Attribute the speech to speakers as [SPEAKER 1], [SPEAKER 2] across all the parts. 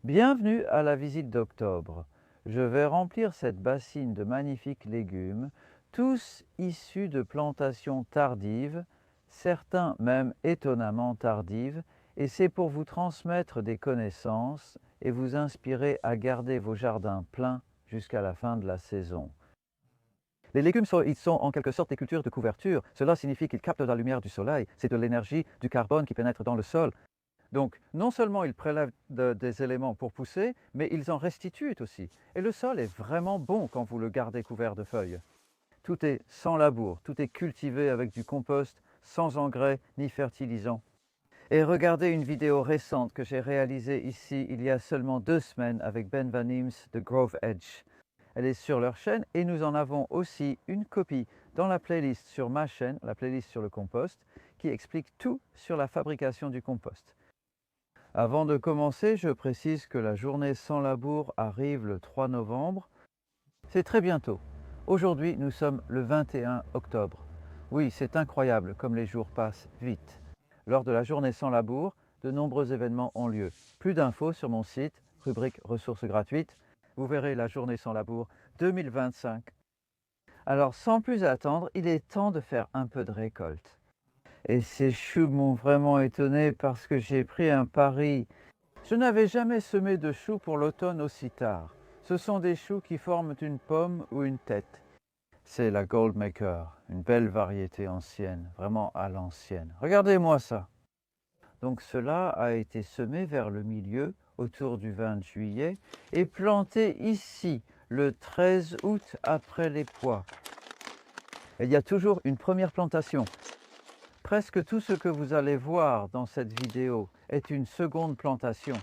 [SPEAKER 1] Bienvenue à la visite d'octobre. Je vais remplir cette bassine de magnifiques légumes, tous issus de plantations tardives, certains même étonnamment tardives, et c'est pour vous transmettre des connaissances et vous inspirer à garder vos jardins pleins jusqu'à la fin de la saison. Les légumes ils sont en quelque sorte des cultures de couverture. Cela signifie qu'ils captent la lumière du soleil. C'est de l'énergie, du carbone qui pénètre dans le sol. Donc, non seulement ils prélèvent des éléments pour pousser, mais ils en restituent aussi. Et le sol est vraiment bon quand vous le gardez couvert de feuilles. Tout est sans labour, tout est cultivé avec du compost, sans engrais ni fertilisants. Et regardez une vidéo récente que j'ai réalisée ici il y a seulement 2 semaines avec Ben Van Eems de Grove Edge. Elle est sur leur chaîne et nous en avons aussi une copie dans la playlist sur ma chaîne, la playlist sur le compost, qui explique tout sur la fabrication du compost. Avant de commencer, je précise que la journée sans labour arrive le 3 novembre. C'est très bientôt. Aujourd'hui, nous sommes le 21 octobre. Oui, c'est incroyable comme les jours passent vite. Lors de la journée sans labour, de nombreux événements ont lieu. Plus d'infos sur mon site, rubrique ressources gratuites. Vous verrez la journée sans labour 2025. Alors, sans plus attendre, il est temps de faire un peu de récolte. Et ces choux m'ont vraiment étonné parce que j'ai pris un pari. Je n'avais jamais semé de choux pour l'automne aussi tard. Ce sont des choux qui forment une pomme ou une tête. C'est la Goldmaker, une belle variété ancienne, vraiment à l'ancienne. Regardez-moi ça. Donc cela a été semé vers le milieu, autour du 20 juillet, et planté ici, le 13 août après les pois. Il y a toujours une première plantation. Presque tout ce que vous allez voir dans cette vidéo est une seconde plantation.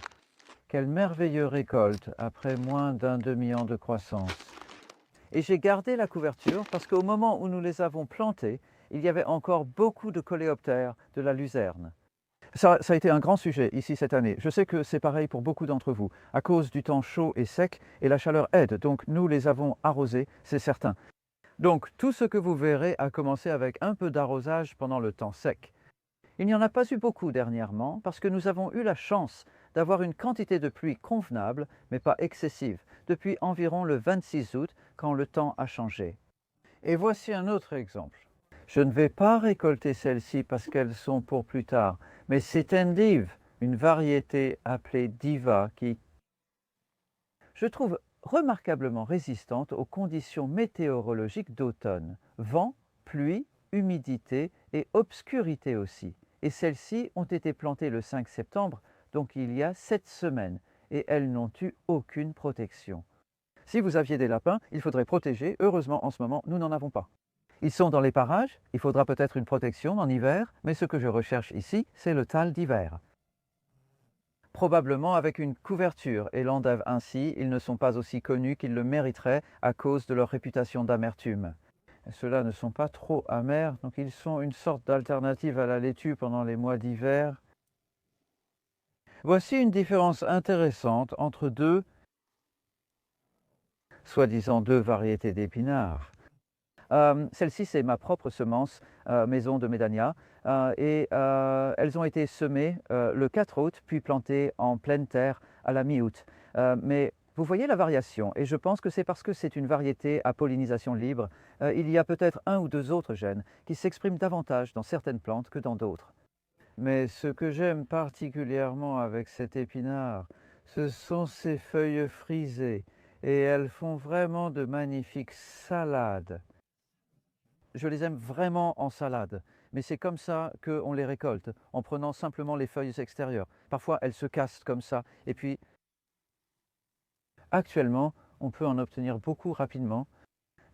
[SPEAKER 1] Quelle merveilleuse récolte après moins d'un demi-an de croissance. Et j'ai gardé la couverture parce qu'au moment où nous les avons plantés, il y avait encore beaucoup de coléoptères, de la luzerne. Ça a été un grand sujet ici cette année. Je sais que c'est pareil pour beaucoup d'entre vous, à cause du temps chaud et sec, et la chaleur aide, donc nous les avons arrosés, c'est certain. Donc tout ce que vous verrez a commencé avec un peu d'arrosage pendant le temps sec. Il n'y en a pas eu beaucoup dernièrement parce que nous avons eu la chance d'avoir une quantité de pluie convenable, mais pas excessive, depuis environ le 26 août quand le temps a changé. Et voici un autre exemple. Je ne vais pas récolter celles-ci parce qu'elles sont pour plus tard, mais c'est endive, une variété appelée diva qui, je trouve, remarquablement résistante aux conditions météorologiques d'automne, vent, pluie, humidité et obscurité aussi. Et celles-ci ont été plantées le 5 septembre, donc il y a 7 semaines, et elles n'ont eu aucune protection. Si vous aviez des lapins, il faudrait protéger. Heureusement, en ce moment, nous n'en avons pas. Ils sont dans les parages, il faudra peut-être une protection en hiver, mais ce que je recherche ici, c'est le tall d'hiver. Probablement avec une couverture, et l'endive ainsi, ils ne sont pas aussi connus qu'ils le mériteraient à cause de leur réputation d'amertume. Ceux-là ne sont pas trop amers, donc ils sont une sorte d'alternative à la laitue pendant les mois d'hiver. Voici une différence intéressante entre soi-disant deux variétés d'épinards. Celle-ci, c'est ma propre semence maison de Médania et elles ont été semées le 4 août, puis plantées en pleine terre à la mi-août. Mais vous voyez la variation et je pense que c'est parce que c'est une variété à pollinisation libre. Il y a peut-être un ou deux autres gènes qui s'expriment davantage dans certaines plantes que dans d'autres. Mais ce que j'aime particulièrement avec cet épinard, ce sont ses feuilles frisées et elles font vraiment de magnifiques salades. Je les aime vraiment en salade, mais c'est comme ça qu'on les récolte, en prenant simplement les feuilles extérieures. Parfois, elles se cassent comme ça, et puis actuellement, on peut en obtenir beaucoup rapidement,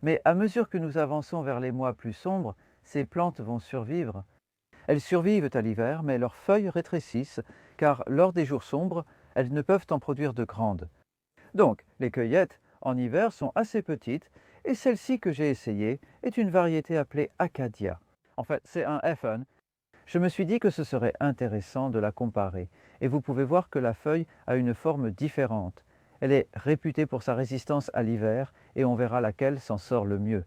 [SPEAKER 1] mais à mesure que nous avançons vers les mois plus sombres, ces plantes vont survivre. Elles survivent à l'hiver, mais leurs feuilles rétrécissent, car lors des jours sombres, elles ne peuvent en produire de grandes. Donc, les cueillettes, en hiver, sont assez petites, et celle-ci que j'ai essayée est une variété appelée Acadia. En fait, c'est un F1. Je me suis dit que ce serait intéressant de la comparer, et vous pouvez voir que la feuille a une forme différente. Elle est réputée pour sa résistance à l'hiver, et on verra laquelle s'en sort le mieux.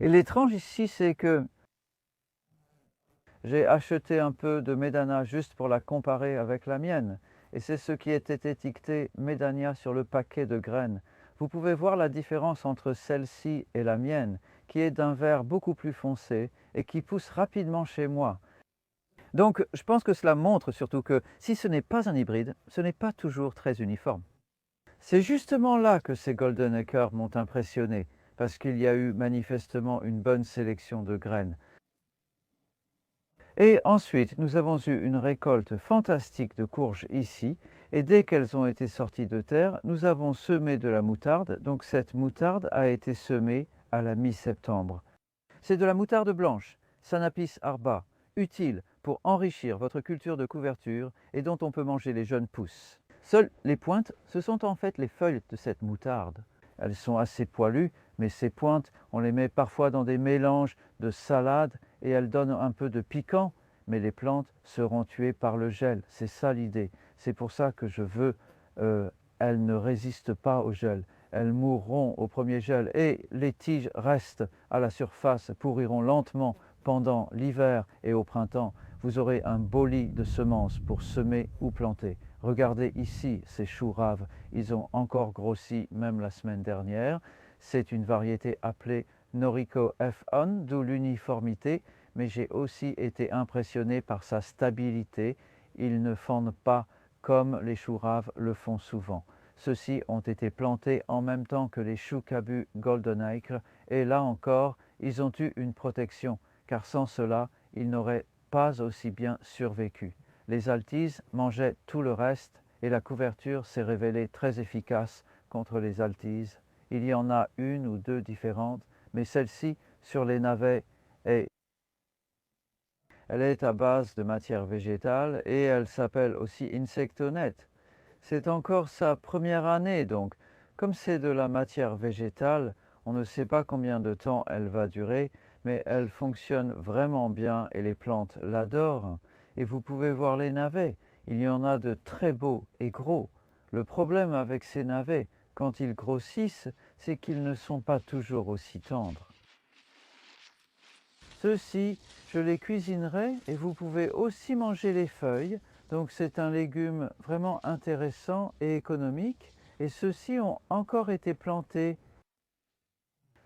[SPEAKER 1] Et l'étrange ici, c'est que j'ai acheté un peu de Médana juste pour la comparer avec la mienne, et c'est ce qui était étiqueté Médania sur le paquet de graines. Vous pouvez voir la différence entre celle-ci et la mienne, qui est d'un vert beaucoup plus foncé et qui pousse rapidement chez moi. Donc, je pense que cela montre surtout que si ce n'est pas un hybride, ce n'est pas toujours très uniforme. C'est justement là que ces Golden Acres m'ont impressionné, parce qu'il y a eu manifestement une bonne sélection de graines. Et ensuite, nous avons eu une récolte fantastique de courges ici, et dès qu'elles ont été sorties de terre, nous avons semé de la moutarde, donc cette moutarde a été semée à la mi-septembre. C'est de la moutarde blanche, Sanapis arba, utile pour enrichir votre culture de couverture et dont on peut manger les jeunes pousses. Seules les pointes, ce sont en fait les feuilles de cette moutarde. Elles sont assez poilues, mais ces pointes, on les met parfois dans des mélanges de salades et elles donnent un peu de piquant, mais les plantes seront tuées par le gel. C'est ça l'idée. C'est pour ça que je veux, elles ne résistent pas au gel. Elles mourront au premier gel et les tiges restent à la surface, pourriront lentement pendant l'hiver et au printemps. Vous aurez un beau lit de semences pour semer ou planter. Regardez ici ces choux raves, ils ont encore grossi même la semaine dernière. C'est une variété appelée Noriko F1, d'où l'uniformité, mais j'ai aussi été impressionné par sa stabilité. Ils ne fendent pas comme les choux raves le font souvent. Ceux-ci ont été plantés en même temps que les choux cabu Golden Acre et là encore, ils ont eu une protection, car sans cela, ils n'auraient pas aussi bien survécu. Les altises mangeaient tout le reste et la couverture s'est révélée très efficace contre les altises. Il y en a une ou deux différentes, mais celle-ci, sur les navets, elle est à base de matière végétale et elle s'appelle aussi Insectonet. C'est encore sa première année, donc comme c'est de la matière végétale, on ne sait pas combien de temps elle va durer, mais elle fonctionne vraiment bien et les plantes l'adorent. Et vous pouvez voir les navets, il y en a de très beaux et gros. Le problème avec ces navets, quand ils grossissent, c'est qu'ils ne sont pas toujours aussi tendres. Ceux-ci, je les cuisinerai et vous pouvez aussi manger les feuilles. Donc c'est un légume vraiment intéressant et économique. Et ceux-ci ont encore été plantés.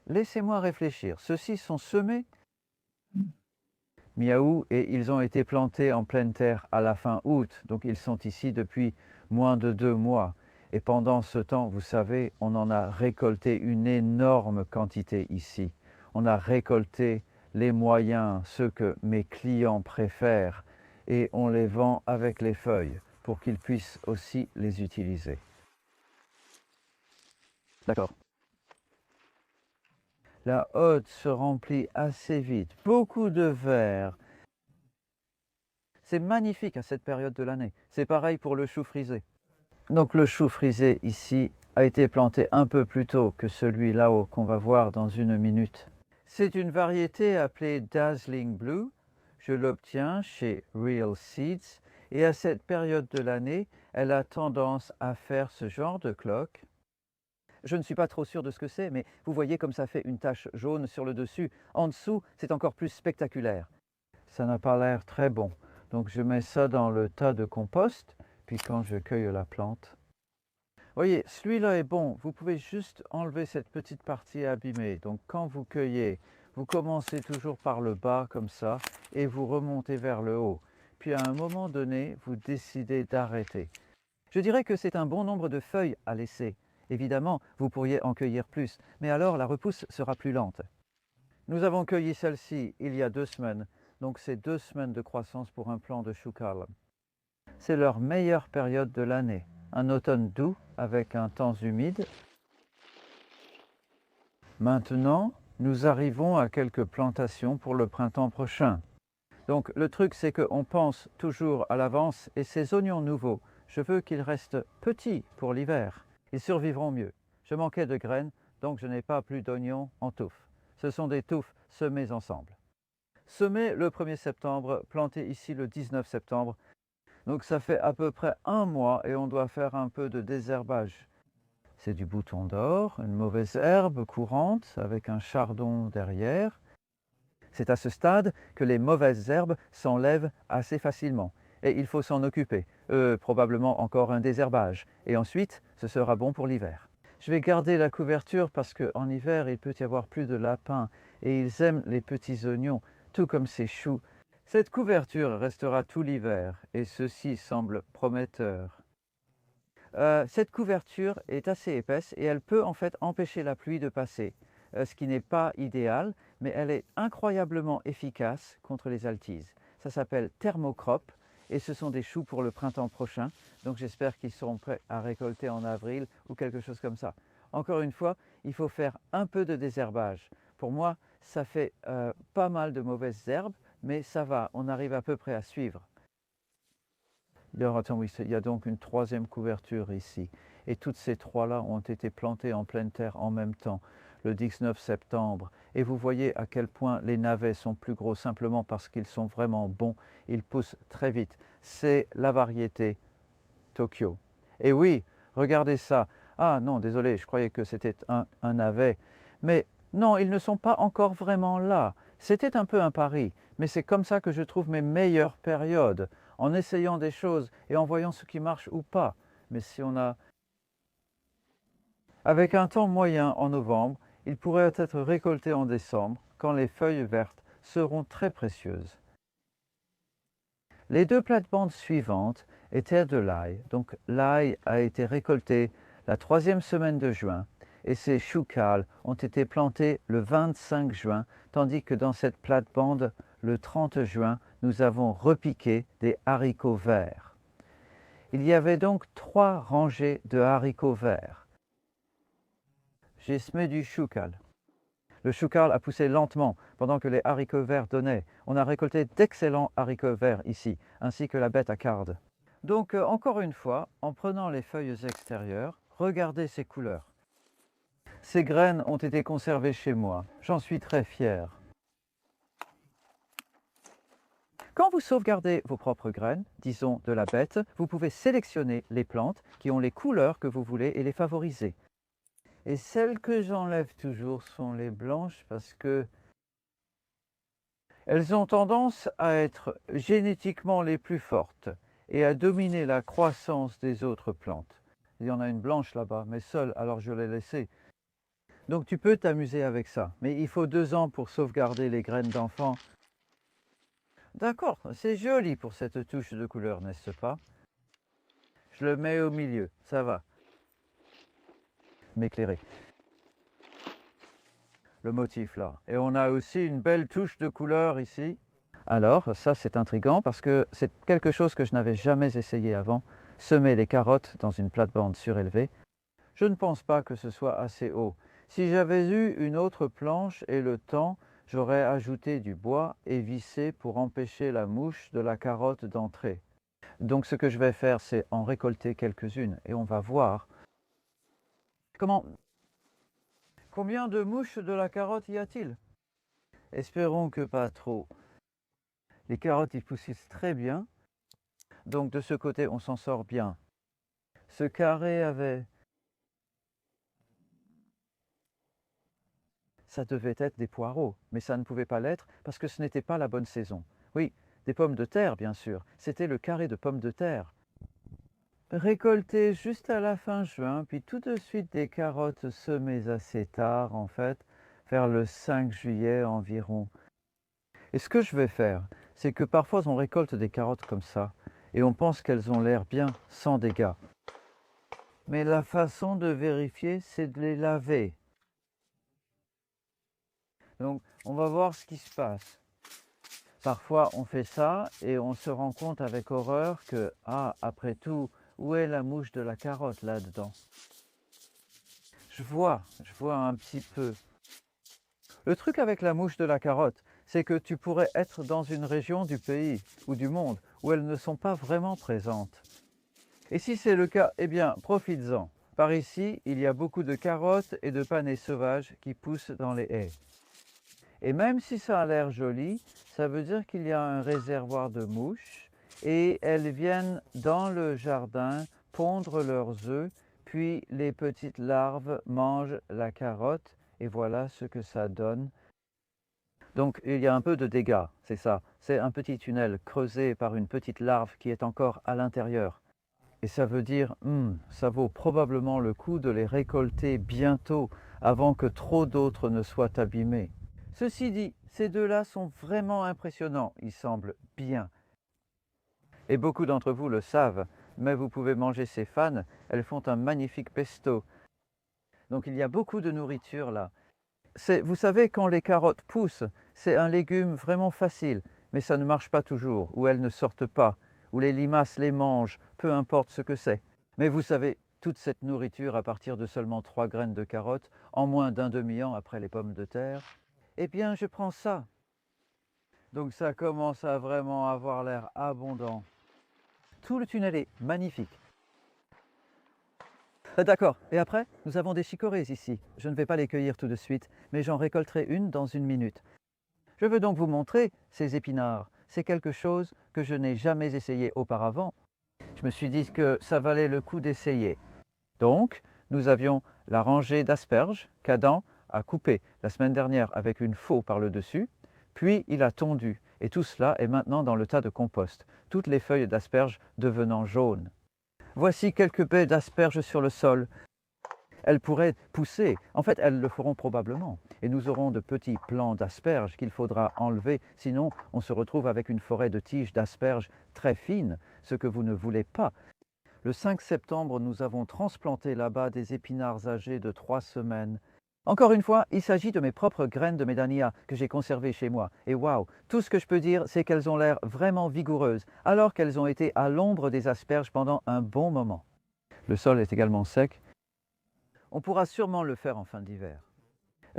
[SPEAKER 1] Laissez-moi réfléchir. Ceux-ci sont semés mi-août et ils ont été plantés en pleine terre à la fin août. Donc ils sont ici depuis moins de 2 mois. Et pendant ce temps, vous savez, on en a récolté une énorme quantité ici. On a récolté les moyens, ceux que mes clients préfèrent, et on les vend avec les feuilles pour qu'ils puissent aussi les utiliser. D'accord. La hotte se remplit assez vite. Beaucoup de verre. C'est magnifique à cette période de l'année. C'est pareil pour le chou frisé. Donc le chou frisé ici a été planté un peu plus tôt que celui là-haut qu'on va voir dans une minute. C'est une variété appelée Dazzling Blue. Je l'obtiens chez Real Seeds et à cette période de l'année, elle a tendance à faire ce genre de cloque. Je ne suis pas trop sûr de ce que c'est, mais vous voyez comme ça fait une tache jaune sur le dessus. En dessous, c'est encore plus spectaculaire. Ça n'a pas l'air très bon. Donc je mets ça dans le tas de compost, puis quand je cueille la plante. Voyez, celui-là est bon. Vous pouvez juste enlever cette petite partie abîmée. Donc quand vous cueillez, vous commencez toujours par le bas comme ça et vous remontez vers le haut. Puis à un moment donné, vous décidez d'arrêter. Je dirais que c'est un bon nombre de feuilles à laisser. Évidemment, vous pourriez en cueillir plus, mais alors la repousse sera plus lente. Nous avons cueilli celle-ci il y a 2 semaines, donc c'est 2 semaines de croissance pour un plant de chou carle. C'est leur meilleure période de l'année. Un automne doux avec un temps humide. Maintenant, nous arrivons à quelques plantations pour le printemps prochain. Donc le truc, c'est qu'on pense toujours à l'avance et ces oignons nouveaux, je veux qu'ils restent petits pour l'hiver. Ils survivront mieux. Je manquais de graines, donc je n'ai pas plus d'oignons en touffes. Ce sont des touffes semées ensemble. Semées le 1er septembre, plantées ici le 19 septembre. Donc ça fait à peu près 1 mois et on doit faire un peu de désherbage. C'est du bouton d'or, une mauvaise herbe courante avec un chardon derrière. C'est à ce stade que les mauvaises herbes s'enlèvent assez facilement. et il faut s'en occuper. Probablement encore un désherbage. Et ensuite, ce sera bon pour l'hiver. Je vais garder la couverture parce qu'en hiver, il peut y avoir plus de lapins et ils aiment les petits oignons, tout comme ces choux. Cette couverture restera tout l'hiver et ceci semble prometteur. Cette couverture est assez épaisse et elle peut en fait empêcher la pluie de passer, ce qui n'est pas idéal, mais elle est incroyablement efficace contre les altises. Ça s'appelle Thermocrop et ce sont des choux pour le printemps prochain, donc j'espère qu'ils seront prêts à récolter en avril ou quelque chose comme ça. Encore une fois, il faut faire un peu de désherbage. Pour moi, ça fait pas mal de mauvaises herbes, mais ça va, on arrive à peu près à suivre. Attends, oui, il y a donc une troisième couverture ici. Et toutes ces trois-là ont été plantées en pleine terre en même temps, le 19 septembre. Et vous voyez à quel point les navets sont plus gros simplement parce qu'ils sont vraiment bons. Ils poussent très vite. C'est la variété Tokyo. Et oui, regardez ça. Ah non, désolé, je croyais que c'était un navet. Mais non, ils ne sont pas encore vraiment là. C'était un peu un pari, mais c'est comme ça que je trouve mes meilleures périodes, en essayant des choses et en voyant ce qui marche ou pas. Mais si on a... Avec un temps moyen en novembre, il pourrait être récolté en décembre, quand les feuilles vertes seront très précieuses. Les deux plates-bandes suivantes étaient de l'ail. Donc l'ail a été récolté la troisième semaine de juin et ces choux cales ont été plantés le 25 juin, tandis que dans cette plate-bande, le 30 juin, nous avons repiqué des haricots verts. Il y avait donc 3 rangées de haricots verts. J'ai semé du chou cal. Le chou cal a poussé lentement pendant que les haricots verts donnaient. On a récolté d'excellents haricots verts ici, ainsi que la bête à carde. Donc encore une fois, en prenant les feuilles extérieures, regardez ces couleurs. Ces graines ont été conservées chez moi. J'en suis très fier. Quand vous sauvegardez vos propres graines, disons de la bête, vous pouvez sélectionner les plantes qui ont les couleurs que vous voulez et les favoriser. Et celles que j'enlève toujours sont les blanches parce que elles ont tendance à être génétiquement les plus fortes et à dominer la croissance des autres plantes. Il y en a une blanche là-bas, mais seule, alors je l'ai laissée. Donc tu peux t'amuser avec ça, mais il faut 2 ans pour sauvegarder les graines d'enfants. D'accord, c'est joli pour cette touche de couleur, n'est-ce pas? Je le mets au milieu, ça va. M'éclairer. Le motif là. Et on a aussi une belle touche de couleur ici. Alors, ça c'est intriguant parce que c'est quelque chose que je n'avais jamais essayé avant. Semer les carottes dans une plate-bande surélevée. Je ne pense pas que ce soit assez haut. Si j'avais eu une autre planche et le temps, j'aurais ajouté du bois et vissé pour empêcher la mouche de la carotte d'entrer. Donc ce que je vais faire, c'est en récolter quelques-unes et on va voir combien de mouches de la carotte y a-t-il? Espérons que pas trop. Les carottes, ils poussent très bien. Donc de ce côté, on s'en sort bien. Ce carré avait... Ça devait être des poireaux, mais ça ne pouvait pas l'être parce que ce n'était pas la bonne saison. Oui, des pommes de terre, bien sûr. C'était le carré de pommes de terre. Récolté juste à la fin juin, puis tout de suite des carottes semées assez tard, en fait, vers le 5 juillet environ. Et ce que je vais faire, c'est que parfois on récolte des carottes comme ça, et on pense qu'elles ont l'air bien, sans dégâts. Mais la façon de vérifier, c'est de les laver. Donc, on va voir ce qui se passe. Parfois, on fait ça et on se rend compte avec horreur que, ah, après tout, où est la mouche de la carotte là-dedans? Je vois un petit peu. Le truc avec la mouche de la carotte, c'est que tu pourrais être dans une région du pays ou du monde où elles ne sont pas vraiment présentes. Et si c'est le cas, eh bien, profites-en. Par ici, il y a beaucoup de carottes et de panais sauvages qui poussent dans les haies. Et même si ça a l'air joli, ça veut dire qu'il y a un réservoir de mouches et elles viennent dans le jardin pondre leurs œufs, puis les petites larves mangent la carotte et voilà ce que ça donne. Donc il y a un peu de dégâts, c'est ça. C'est un petit tunnel creusé par une petite larve qui est encore à l'intérieur. Et ça veut dire, ça vaut probablement le coup de les récolter bientôt, avant que trop d'autres ne soient abîmés. Ceci dit, ces deux-là sont vraiment impressionnants, ils semblent bien. Et beaucoup d'entre vous le savent, mais vous pouvez manger ces fans, elles font un magnifique pesto. Donc il y a beaucoup de nourriture là. Vous savez, quand les carottes poussent, c'est un légume vraiment facile, mais ça ne marche pas toujours, ou elles ne sortent pas, ou les limaces les mangent, peu importe ce que c'est. Mais vous savez, toute cette nourriture à partir de seulement 3 graines de carottes, en moins d'un demi-an après les pommes de terre, eh bien je prends ça. Donc ça commence à vraiment avoir l'air abondant. Tout le tunnel est magnifique. D'accord, et après, nous avons des chicorées ici. Je ne vais pas les cueillir tout de suite, mais j'en récolterai une dans une minute. Je veux donc vous montrer ces épinards. C'est quelque chose que je n'ai jamais essayé auparavant. Je me suis dit que ça valait le coup d'essayer. Donc, nous avions la rangée d'asperges qu'Adam a coupée la semaine dernière avec une faux par le dessus, puis il a tondu, et tout cela est maintenant dans le tas de compost, toutes les feuilles d'asperges devenant jaunes. Voici quelques baies d'asperges sur le sol. Elles pourraient pousser, en fait elles le feront probablement, et nous aurons de petits plants d'asperges qu'il faudra enlever, sinon on se retrouve avec une forêt de tiges d'asperges très fines, ce que vous ne voulez pas. Le 5 septembre, nous avons transplanté là-bas des épinards âgés de 3 semaines. Encore une fois, il s'agit de mes propres graines de médania que j'ai conservées chez moi. Et waouh, tout ce que je peux dire, c'est qu'elles ont l'air vraiment vigoureuses, alors qu'elles ont été à l'ombre des asperges pendant un bon moment. Le sol est également sec. On pourra sûrement le faire en fin d'hiver.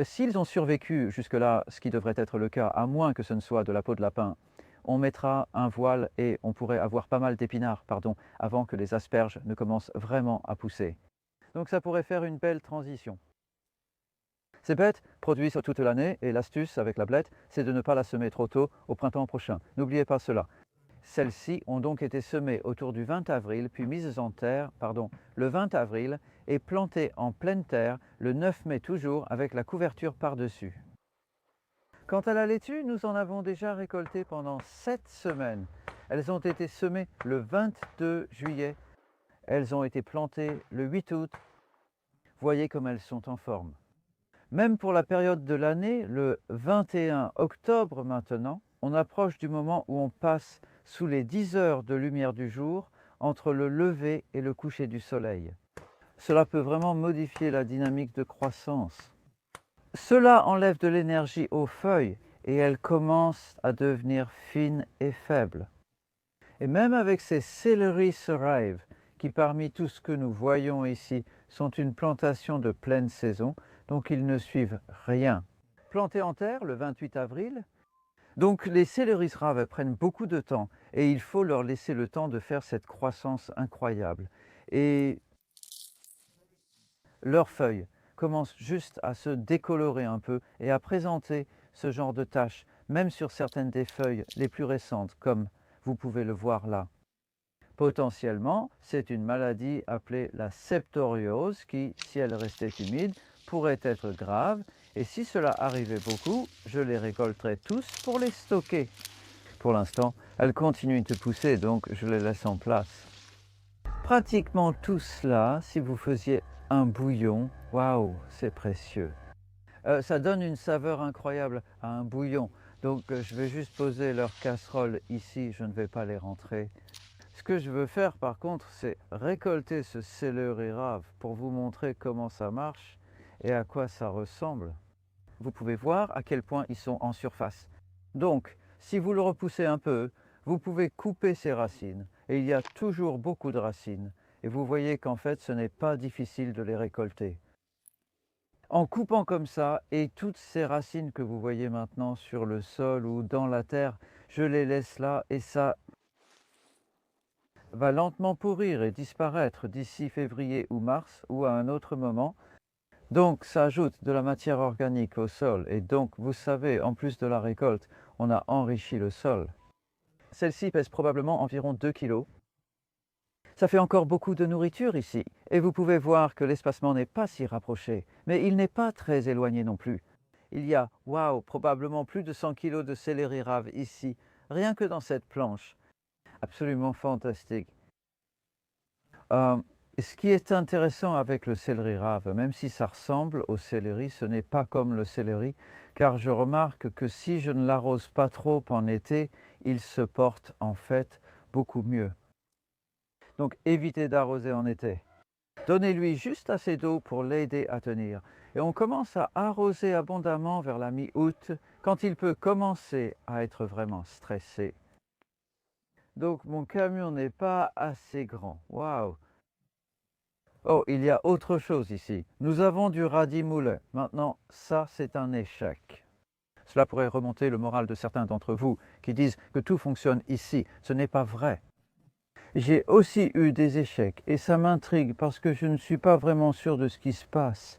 [SPEAKER 1] S'ils ont survécu jusque-là, ce qui devrait être le cas, à moins que ce ne soit de la peau de lapin, on mettra un voile et on pourrait avoir pas mal d'épinards, avant que les asperges ne commencent vraiment à pousser. Donc ça pourrait faire une belle transition. Ces bêtes produisent toute l'année et l'astuce avec la blette, c'est de ne pas la semer trop tôt au printemps prochain. N'oubliez pas cela. Celles-ci ont donc été semées autour du 20 avril, puis mises en terre, le 20 avril, et plantées en pleine terre le 9 mai toujours avec la couverture par-dessus. Quant à la laitue, nous en avons déjà récolté pendant 7 semaines. Elles ont été semées le 22 juillet. Elles ont été plantées le 8 août. Voyez comme elles sont en forme. Même pour la période de l'année, le 21 octobre maintenant, on approche du moment où on passe sous les 10 heures de lumière du jour entre le lever et le coucher du soleil. Cela peut vraiment modifier la dynamique de croissance. Cela enlève de l'énergie aux feuilles et elles commencent à devenir fines et faibles. Et même avec ces celery thrive, qui parmi tout ce que nous voyons ici sont une plantation de pleine saison, donc ils ne suivent rien. Plantés en terre le 28 avril, donc les céleri thrive prennent beaucoup de temps et il faut leur laisser le temps de faire cette croissance incroyable. Et leurs feuilles commencent juste à se décolorer un peu et à présenter ce genre de taches, même sur certaines des feuilles les plus récentes, comme vous pouvez le voir là. Potentiellement, c'est une maladie appelée la septoriose qui, si elle restait humide, pourrait être grave. Et si cela arrivait beaucoup, je les récolterais tous pour les stocker. Pour l'instant, elles continuent de pousser, donc je les laisse en place. Pratiquement tout cela, si vous faisiez un bouillon, waouh, c'est précieux. Ça donne une saveur incroyable à un bouillon. Donc je vais juste poser leur casserole ici, je ne vais pas les rentrer. Ce que je veux faire par contre, c'est récolter ce céleri rave pour vous montrer comment ça marche et à quoi ça ressemble. Vous pouvez voir à quel point ils sont en surface. Donc, si vous le repoussez un peu, vous pouvez couper ces racines. Et il y a toujours beaucoup de racines. Et vous voyez qu'en fait, ce n'est pas difficile de les récolter. En coupant comme ça, et toutes ces racines que vous voyez maintenant sur le sol ou dans la terre, je les laisse là et ça va lentement pourrir et disparaître d'ici février ou mars ou à un autre moment. Donc ça ajoute de la matière organique au sol et donc vous savez, en plus de la récolte, on a enrichi le sol. Celle-ci pèse probablement environ 2 kg. Ça fait encore beaucoup de nourriture ici et vous pouvez voir que l'espacement n'est pas si rapproché, mais il n'est pas très éloigné non plus. Il y a, waouh, probablement plus de 100 kilos de céleri rave ici, rien que dans cette planche. Absolument fantastique. Euh, Ce qui est intéressant avec le céleri rave, même si ça ressemble au céleri, ce n'est pas comme le céleri, car je remarque que si je ne l'arrose pas trop en été, il se porte en fait beaucoup mieux. Donc évitez d'arroser en été. Donnez-lui juste assez d'eau pour l'aider à tenir. Et on commence à arroser abondamment vers la mi-août, quand il peut commencer à être vraiment stressé. Donc mon camion n'est pas assez grand. Waouh! Oh, il y a autre chose ici. Nous avons du radis moulin. Maintenant, ça, c'est un échec. Cela pourrait remonter le moral de certains d'entre vous qui disent que tout fonctionne ici. Ce n'est pas vrai. J'ai aussi eu des échecs et ça m'intrigue parce que je ne suis pas vraiment sûr de ce qui se passe.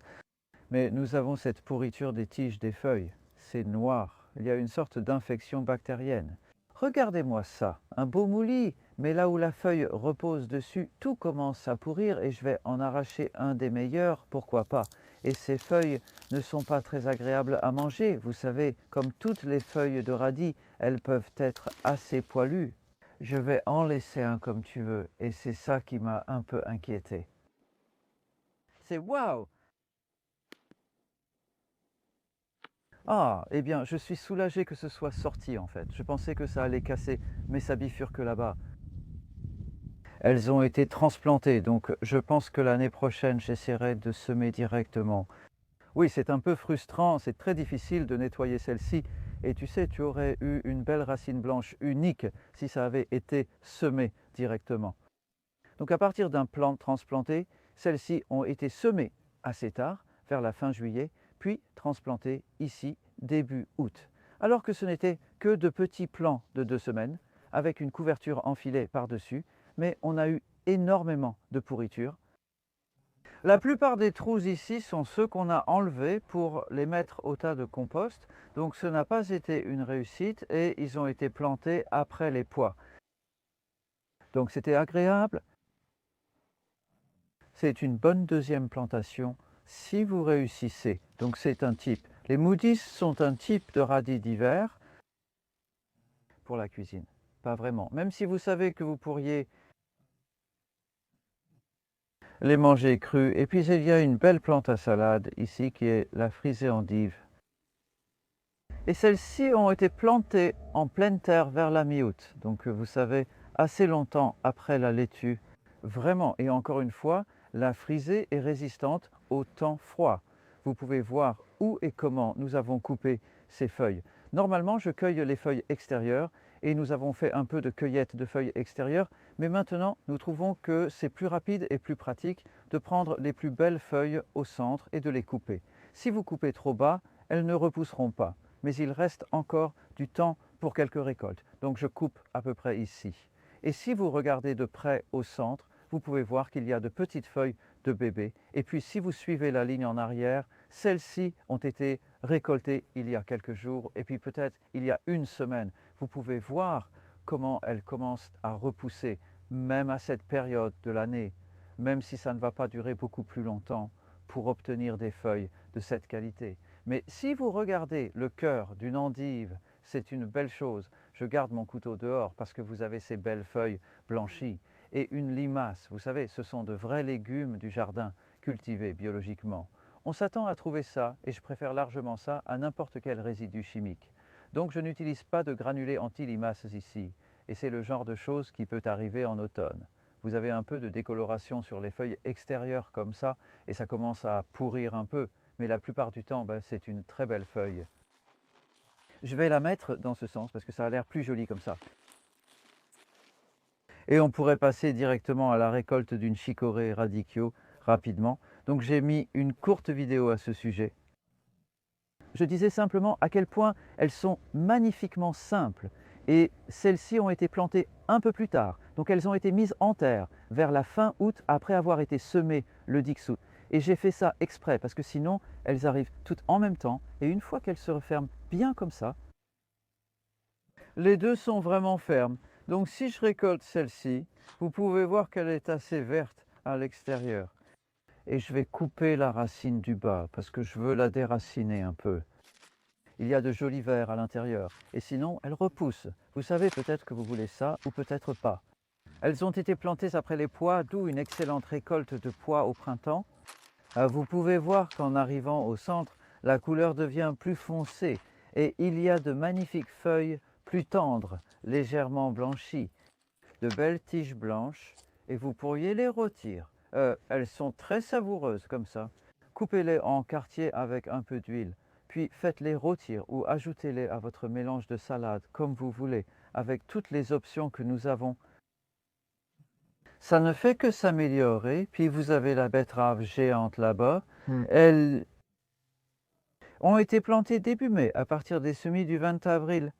[SPEAKER 1] Mais nous avons cette pourriture des tiges des feuilles. C'est noir. Il y a une sorte d'infection bactérienne. Regardez-moi ça, un beau moulis, mais là où la feuille repose dessus, tout commence à pourrir et je vais en arracher un des meilleurs, pourquoi pas. Et ces feuilles ne sont pas très agréables à manger, vous savez, comme toutes les feuilles de radis, elles peuvent être assez poilues. Je vais en laisser un comme tu veux, et c'est ça qui m'a un peu inquiété. C'est waouh! Ah, eh bien, je suis soulagé que ce soit sorti en fait. Je pensais que ça allait casser, mais ça bifurque là-bas. Elles ont été transplantées, donc je pense que l'année prochaine, j'essaierai de semer directement. Oui, c'est un peu frustrant, c'est très difficile de nettoyer celle-ci. Et tu sais, tu aurais eu une belle racine blanche unique si ça avait été semé directement. Donc à partir d'un plant transplanté, celles-ci ont été semées assez tard, vers la fin juillet, puis transplantées ici début août. Alors que ce n'étaient que de petits plants de 2 semaines, avec une couverture enfilée par-dessus, mais on a eu énormément de pourriture. La plupart des trous ici sont ceux qu'on a enlevés pour les mettre au tas de compost, donc ce n'a pas été une réussite et ils ont été plantés après les pois. Donc c'était agréable. C'est une bonne deuxième plantation si vous réussissez. Donc c'est un type. Les Moody's sont un type de radis d'hiver pour la cuisine. Pas vraiment. Même si vous savez que vous pourriez les manger crus. Et puis il y a une belle plante à salade ici qui est la frisée endive. Et celles-ci ont été plantées en pleine terre vers la mi-août. Donc vous savez, assez longtemps après la laitue. Vraiment, et encore une fois, la frisée est résistante au temps froid. Vous pouvez voir où et comment nous avons coupé ces feuilles. Normalement, je cueille les feuilles extérieures et nous avons fait un peu de cueillette de feuilles extérieures, mais maintenant nous trouvons que c'est plus rapide et plus pratique de prendre les plus belles feuilles au centre et de les couper. Si vous coupez trop bas, elles ne repousseront pas, mais il reste encore du temps pour quelques récoltes. Donc je coupe à peu près ici. Et si vous regardez de près au centre, vous pouvez voir qu'il y a de petites feuilles de bébé. Et puis si vous suivez la ligne en arrière, celles-ci ont été récoltées il y a quelques jours et puis peut-être il y a une semaine. Vous pouvez voir comment elles commencent à repousser, même à cette période de l'année, même si ça ne va pas durer beaucoup plus longtemps pour obtenir des feuilles de cette qualité. Mais si vous regardez le cœur d'une endive, c'est une belle chose. Je garde mon couteau dehors parce que vous avez ces belles feuilles blanchies. Et une limace, vous savez, ce sont de vrais légumes du jardin, cultivés biologiquement. On s'attend à trouver ça, et je préfère largement ça à n'importe quel résidu chimique. Donc je n'utilise pas de granulés anti-limaces ici, et c'est le genre de chose qui peut arriver en automne. Vous avez un peu de décoloration sur les feuilles extérieures comme ça, et ça commence à pourrir un peu, mais la plupart du temps, c'est une très belle feuille. Je vais la mettre dans ce sens parce que ça a l'air plus joli comme ça. Et on pourrait passer directement à la récolte d'une chicorée radicchio rapidement. Donc j'ai mis une courte vidéo à ce sujet. Je disais simplement à quel point elles sont magnifiquement simples. Et celles-ci ont été plantées un peu plus tard. Donc elles ont été mises en terre vers la fin août après avoir été semées le 10 août. Et j'ai fait ça exprès parce que sinon elles arrivent toutes en même temps. Et une fois qu'elles se referment bien comme ça, les deux sont vraiment fermes. Donc si je récolte celle-ci, vous pouvez voir qu'elle est assez verte à l'extérieur. Et je vais couper la racine du bas parce que je veux la déraciner un peu. il y a de jolis vers à l'intérieur. Et sinon, elles repoussent. Vous savez peut-être que vous voulez ça ou peut-être pas. Elles ont été plantées après les pois, d'où une excellente récolte de pois au printemps. Vous pouvez voir qu'en arrivant au centre, la couleur devient plus foncée et il y a de magnifiques feuilles plus tendres, légèrement blanchies, de belles tiges blanches et vous pourriez les rôtir. Elles sont très savoureuses comme ça. Coupez-les en quartiers avec un peu d'huile, puis faites-les rôtir ou ajoutez-les à votre mélange de salade comme vous voulez, avec toutes les options que nous avons. Ça ne fait que s'améliorer, puis vous avez la betterave géante là-bas. Elles ont été plantées début mai, à partir des semis du 20 avril.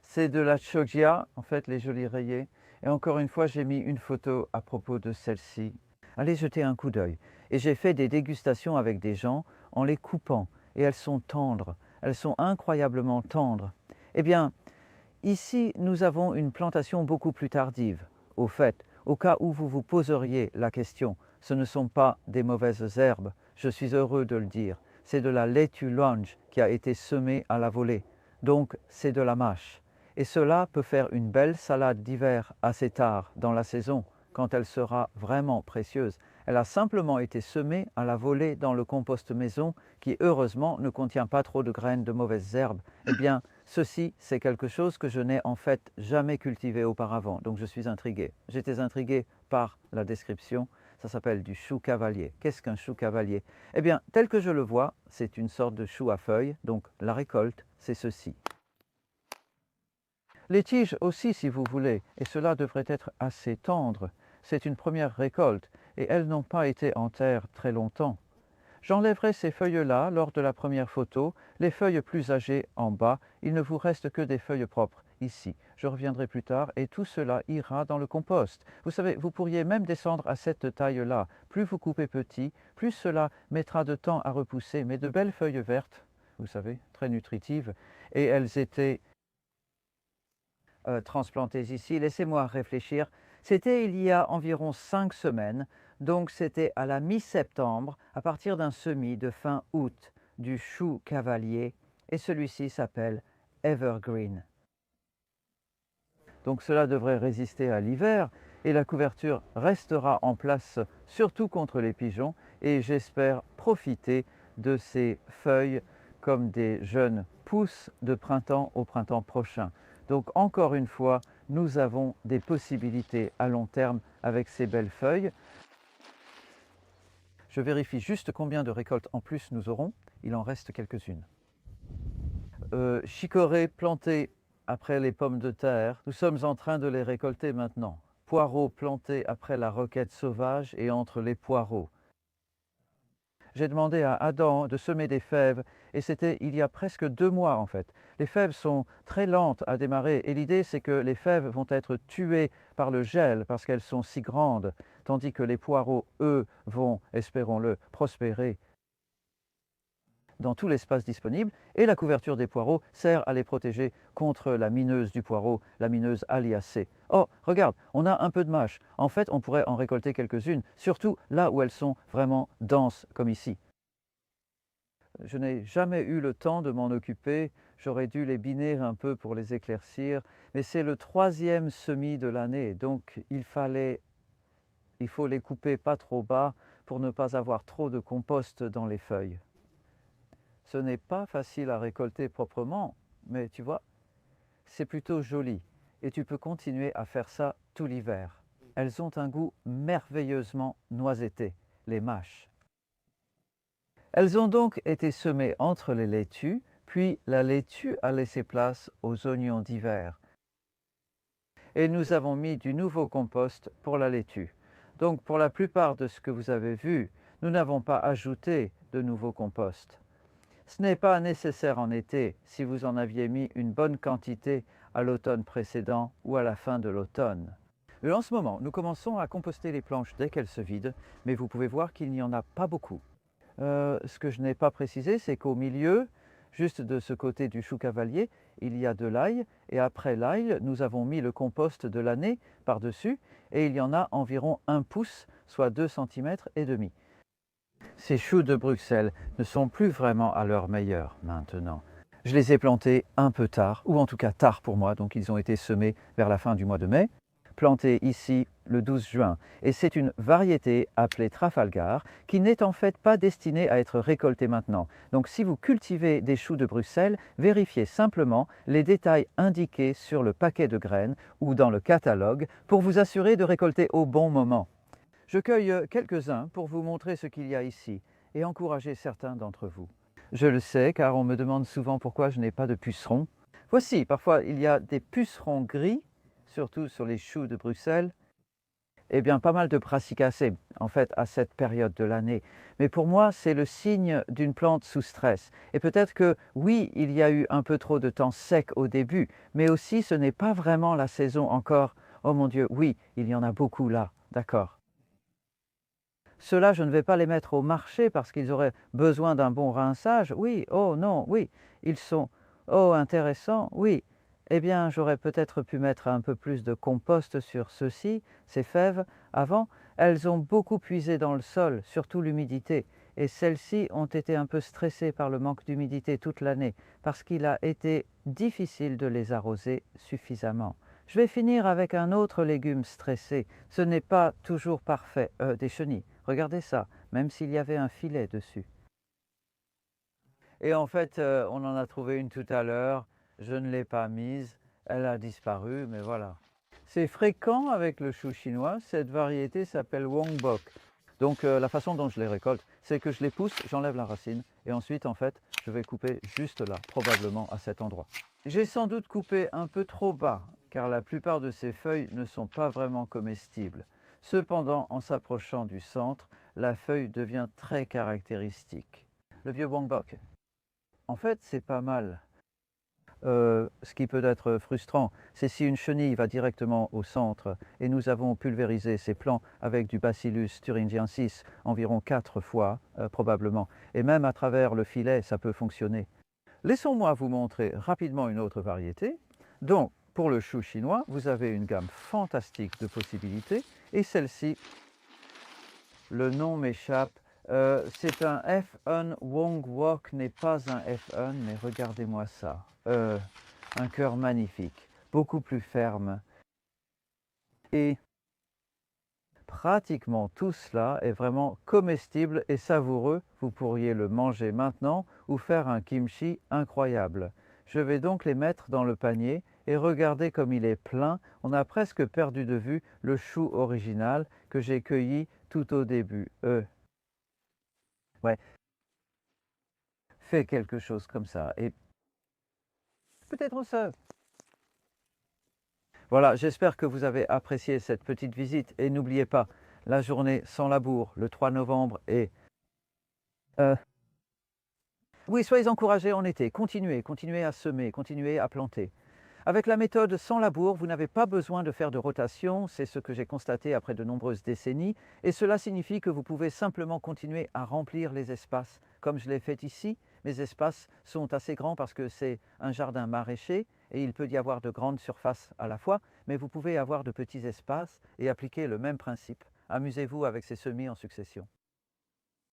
[SPEAKER 1] C'est de la chogia, en fait, les jolis rayés. Et encore une fois, j'ai mis une photo à propos de celle-ci. Allez jeter un coup d'œil. Et j'ai fait des dégustations avec des gens en les coupant. Et elles sont tendres. Elles sont incroyablement tendres. Eh bien, ici, nous avons une plantation beaucoup plus tardive. Au fait, au cas où vous vous poseriez la question, ce ne sont pas des mauvaises herbes, je suis heureux de le dire. C'est de la laitue longe qui a été semée à la volée. Donc, c'est de la mâche. Et cela peut faire une belle salade d'hiver assez tard dans la saison, quand elle sera vraiment précieuse. Elle a simplement été semée à la volée dans le compost maison qui, heureusement, ne contient pas trop de graines de mauvaises herbes. Eh bien, ceci, c'est quelque chose que je n'ai en fait jamais cultivé auparavant. Donc, je suis intrigué. J'étais intrigué par la description. Ça s'appelle du chou cavalier. Qu'est-ce qu'un chou cavalier? Eh bien, tel que je le vois, c'est une sorte de chou à feuilles. Donc, la récolte, c'est ceci. Les tiges aussi, si vous voulez, et cela devrait être assez tendre. C'est une première récolte, et elles n'ont pas été en terre très longtemps. J'enlèverai ces feuilles-là lors de la première photo, les feuilles plus âgées en bas, il ne vous reste que des feuilles propres ici. Je reviendrai plus tard et tout cela ira dans le compost. Vous savez, vous pourriez même descendre à cette taille-là. Plus vous coupez petit, plus cela mettra de temps à repousser, mais de belles feuilles vertes, vous savez, très nutritives, et elles étaient transplantées ici. Laissez-moi réfléchir. C'était il y a environ 5 semaines, donc c'était à la mi-septembre, à partir d'un semis de fin août du chou cavalier, et celui-ci s'appelle Evergreen. Donc cela devrait résister à l'hiver, et la couverture restera en place, surtout contre les pigeons, et j'espère profiter de ces feuilles comme des jeunes pousses de printemps au printemps prochain. Donc encore une fois, nous avons des possibilités à long terme avec ces belles feuilles. Je vérifie juste combien de récoltes en plus nous aurons. Il en reste quelques-unes. Chicorées plantées après les pommes de terre. Nous sommes en train de les récolter maintenant. Poireaux plantés après la roquette sauvage et entre les poireaux. J'ai demandé à Adam de semer des fèves et c'était il y a presque 2 mois en fait. Les fèves sont très lentes à démarrer et l'idée c'est que les fèves vont être tuées par le gel parce qu'elles sont si grandes, tandis que les poireaux, eux, vont, espérons-le, prospérer dans tout l'espace disponible et la couverture des poireaux sert à les protéger contre la mineuse du poireau, la mineuse aliacée. Oh, regarde, on a un peu de mâche. En fait, on pourrait en récolter quelques-unes, surtout là où elles sont vraiment denses, comme ici. Je n'ai jamais eu le temps de m'en occuper, j'aurais dû les biner un peu pour les éclaircir, mais c'est le 3e semis de l'année, donc il faut les couper pas trop bas pour ne pas avoir trop de compost dans les feuilles. Ce n'est pas facile à récolter proprement, mais tu vois, c'est plutôt joli. Et tu peux continuer à faire ça tout l'hiver. Elles ont un goût merveilleusement noisetté, les mâches. Elles ont donc été semées entre les laitues, puis la laitue a laissé place aux oignons d'hiver. Et nous avons mis du nouveau compost pour la laitue. Donc pour la plupart de ce que vous avez vu, nous n'avons pas ajouté de nouveau compost. Ce n'est pas nécessaire en été si vous en aviez mis une bonne quantité à l'automne précédent ou à la fin de l'automne. En ce moment, nous commençons à composter les planches dès qu'elles se vident, mais vous pouvez voir qu'il n'y en a pas beaucoup. Ce que je n'ai pas précisé, c'est qu'au milieu, juste de ce côté du chou cavalier, il y a de l'ail, et après l'ail, nous avons mis le compost de l'année par-dessus, et il y en a environ 1 pouce, soit 2,5 cm. Ces choux de Bruxelles ne sont plus vraiment à leur meilleur maintenant. Je les ai plantés un peu tard, ou en tout cas tard pour moi, donc ils ont été semés vers la fin du mois de mai, plantés ici le 12 juin. Et c'est une variété appelée Trafalgar qui n'est en fait pas destinée à être récoltée maintenant. Donc si vous cultivez des choux de Bruxelles, vérifiez simplement les détails indiqués sur le paquet de graines ou dans le catalogue pour vous assurer de récolter au bon moment. Je cueille quelques-uns pour vous montrer ce qu'il y a ici et encourager certains d'entre vous. Je le sais car on me demande souvent pourquoi je n'ai pas de pucerons. Voici, parfois il y a des pucerons gris, surtout sur les choux de Bruxelles, et bien pas mal de brassicacées en fait à cette période de l'année. Mais pour moi, c'est le signe d'une plante sous stress. Et peut-être que oui, il y a eu un peu trop de temps sec au début, mais aussi ce n'est pas vraiment la saison encore. Oh mon Dieu, oui, il y en a beaucoup là, d'accord. Ceux-là, je ne vais pas les mettre au marché parce qu'ils auraient besoin d'un bon rinçage. Oui, oh non, oui, ils sont, oh intéressants, oui. Eh bien, j'aurais peut-être pu mettre un peu plus de compost sur ceux-ci, ces fèves, avant. Elles ont beaucoup puisé dans le sol, surtout l'humidité. Et celles-ci ont été un peu stressées par le manque d'humidité toute l'année, parce qu'il a été difficile de les arroser suffisamment. Je vais finir avec un autre légume stressé. Ce n'est pas toujours parfait, des chenilles. Regardez ça, même s'il y avait un filet dessus. Et en fait, on en a trouvé une tout à l'heure. Je ne l'ai pas mise. Elle a disparu, mais voilà. C'est fréquent avec le chou chinois. Cette variété s'appelle Wongbok. Donc la façon dont je les récolte, c'est que je les pousse, j'enlève la racine et ensuite en fait je vais couper juste là, probablement à cet endroit. J'ai sans doute coupé un peu trop bas car la plupart de ces feuilles ne sont pas vraiment comestibles. Cependant, en s'approchant du centre, la feuille devient très caractéristique. Le vieux Wongbok. En fait, c'est pas mal. Ce qui peut être frustrant, c'est si une chenille va directement au centre et nous avons pulvérisé ces plants avec du Bacillus thuringiensis environ 4 fois probablement, et même à travers le filet, ça peut fonctionner. Laissons-moi vous montrer rapidement une autre variété. Donc, pour le chou chinois, vous avez une gamme fantastique de possibilités, et celle-ci, le nom m'échappe. C'est un F1 Wongbok n'est pas un F1, mais regardez-moi ça. Un cœur magnifique, beaucoup plus ferme. Et pratiquement tout cela est vraiment comestible et savoureux. Vous pourriez le manger maintenant ou faire un kimchi incroyable. Je vais donc les mettre dans le panier et regardez comme il est plein. On a presque perdu de vue le chou original que j'ai cueilli tout au début. Ouais, fais quelque chose comme ça. Et peut-être ça. Voilà, j'espère que vous avez apprécié cette petite visite et n'oubliez pas, la journée sans labour, le 3 novembre et... oui, soyez encouragés en été, continuez à semer, continuez à planter. Avec la méthode sans labour, vous n'avez pas besoin de faire de rotation, c'est ce que j'ai constaté après de nombreuses décennies, et cela signifie que vous pouvez simplement continuer à remplir les espaces, comme je l'ai fait ici. Mes espaces sont assez grands parce que c'est un jardin maraîcher, et il peut y avoir de grandes surfaces à la fois, mais vous pouvez avoir de petits espaces et appliquer le même principe. Amusez-vous avec ces semis en succession.